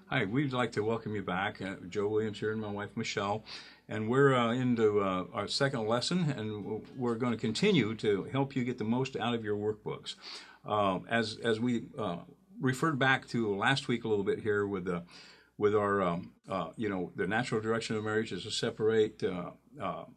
Hi, we'd like to welcome you back. Joe Williams here and my wife Michelle. And we're into our second lesson, and we're going to continue to help you get the most out of your workbooks. As we referred back to last week a little bit here with our the natural direction of marriage is to separate.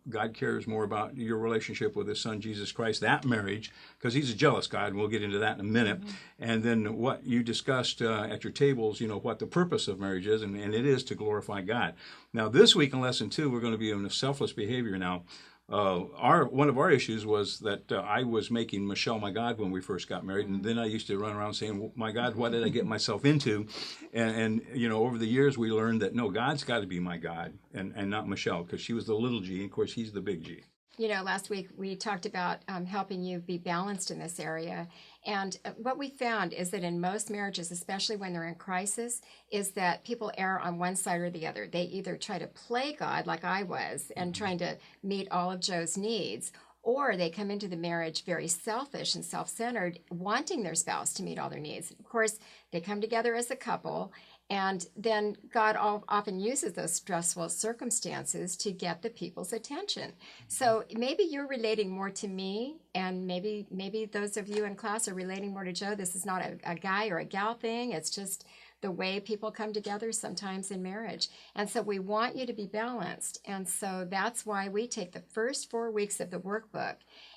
God cares more about your relationship with His Son Jesus Christ, that marriage, because He's a jealous God, and we'll get into that in a minute. Mm-hmm. And then what you discussed at your tables, what the purpose of marriage is, and it is to glorify God. Now, this week in lesson 2, we're going to be on selfless behavior. Now, one of our issues was that I was making Michelle my God when we first got married, and then I used to run around saying, "My God, what did I get myself into?" And over the years we learned that no, God's got to be my God, and not Michelle, because she was the little G, and of course He's the big G. Last week we talked about helping you be balanced in this area. And what we found is that in most marriages, especially when they're in crisis, is that people err on one side or the other. They either try to play God like I was and trying to meet all of Joe's needs, or they come into the marriage very selfish and self-centered, wanting their spouse to meet all their needs. Of course, they come together as a couple, and then God often uses those stressful circumstances to get the people's attention. So maybe you're relating more to me, and maybe those of you in class are relating more to Joe. This is not a guy or a gal thing. It's just the way people come together sometimes in marriage. And so we want you to be balanced. And so that's why we take the first 4 weeks of the workbook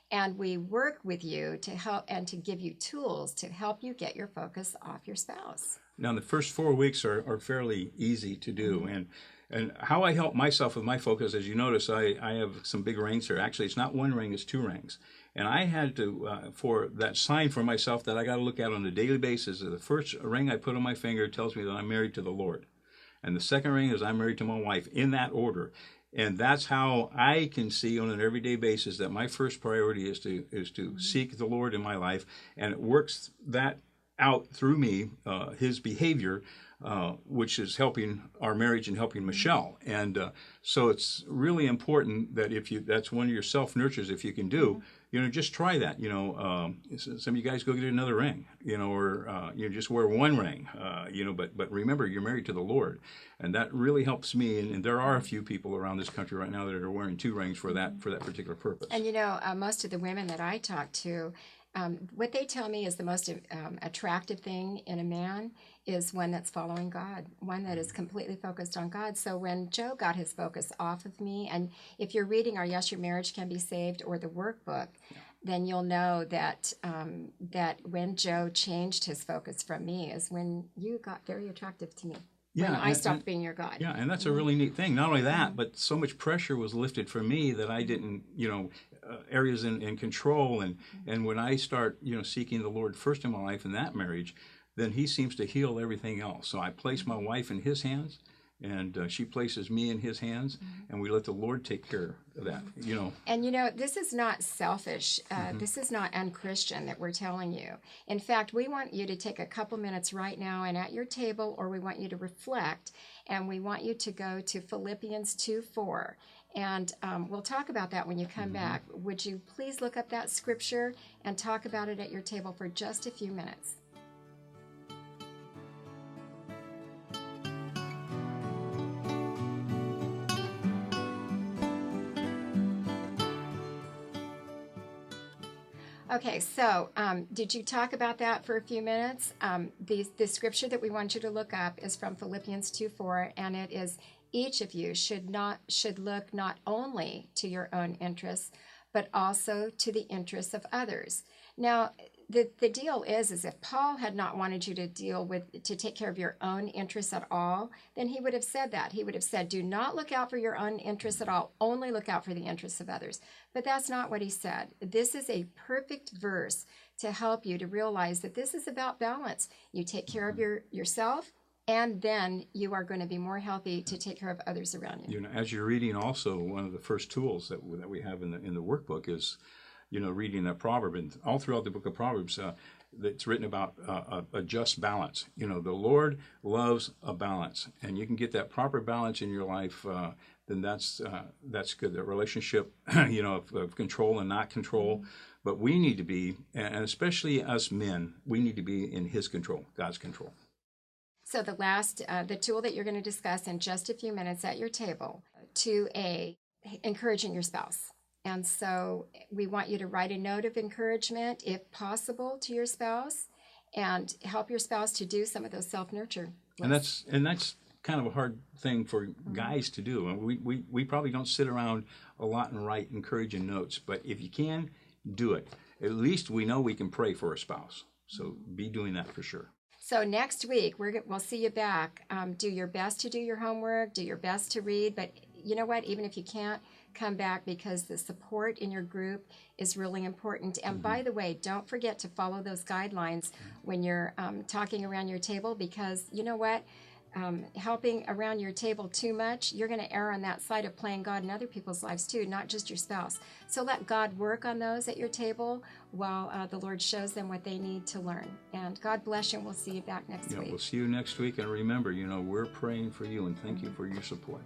and we work with you to help and to give you tools to help you get your focus off your spouse. Now, the first 4 weeks are fairly easy to do. Mm-hmm. And how I help myself with my focus, as you notice, I have some big rings here. Actually, it's not one ring, it's 2 rings. And I had to, for that sign for myself that I got to look at on a daily basis, the first ring I put on my finger tells me that I'm married to the Lord. And the second ring is I'm married to my wife, in that order. And that's how I can see on an everyday basis that my first priority is to mm-hmm. seek the Lord in my life. And it works that out through me, His behavior, which is helping our marriage and helping Michelle. And so it's really important that that's one of your self-nurtures, if you can do, just try that. Some of you guys go get another ring, or just wear one ring, but remember, you're married to the Lord. And that really helps me. And there are a few people around this country right now that are wearing 2 rings for that particular purpose. And most of the women that I talk to, what they tell me is the most attractive thing in a man is one that's following God, one that is completely focused on God. So when Joe got his focus off of me, and if you're reading our Yes, Your Marriage Can Be Saved or the workbook, then you'll know that that when Joe changed his focus from me is when you got very attractive to me. Yeah, when I stopped being your God. Yeah, and that's a really neat thing. Not only that, but so much pressure was lifted from me that I didn't, areas in control. And when I start, seeking the Lord first in my life in that marriage, then He seems to heal everything else. So I place my wife in His hands, and she places me in His hands, and we let the Lord take care of that, And this is not selfish. This is not unchristian that we're telling you. In fact, we want you to take a couple minutes right now and at your table, or we want you to reflect, and we want you to go to Philippians 2:4. And we'll talk about that when you come back. Would you please look up that scripture and talk about it at your table for just a few minutes? Okay, so did you talk about that for a few minutes? The scripture that we want you to look up is from Philippians 2:4, and it is, each of you should look not only to your own interests, but also to the interests of others. Now, the deal is if Paul had not wanted you to take care of your own interests at all, then he would have said that. He would have said, do not look out for your own interests at all, only look out for the interests of others. But that's not what he said. This is a perfect verse to help you to realize that this is about balance. You take care of yourself, and then you are going to be more healthy to take care of others around you. As you're reading, also one of the first tools that we have in the workbook is, reading that proverb. And all throughout the book of Proverbs, it's written about a just balance. The Lord loves a balance, and you can get that proper balance in your life. Then that's good. The relationship, of control and not control. But we need to be, and especially us men, we need to be in His control, God's control. So the tool that you're going to discuss in just a few minutes at your table, 2A, encouraging your spouse. And so we want you to write a note of encouragement, if possible, to your spouse, and help your spouse to do some of those self-nurture lists. And that's kind of a hard thing for guys to do. And we probably don't sit around a lot and write encouraging notes, but if you can, do it. At least we know we can pray for a spouse. So be doing that for sure. So next week, we'll see you back. Do your best to do your homework, do your best to read, but you know what? Even if you can't, come back, because the support in your group is really important. And by the way, don't forget to follow those guidelines when you're talking around your table, because you know what? Helping around your table too much, you're going to err on that side of playing God in other people's lives too, not just your spouse. So let God work on those at your table while the Lord shows them what they need to learn. And God bless you, and we'll see you back next week. We'll see you next week. And remember, we're praying for you, and thank you for your support.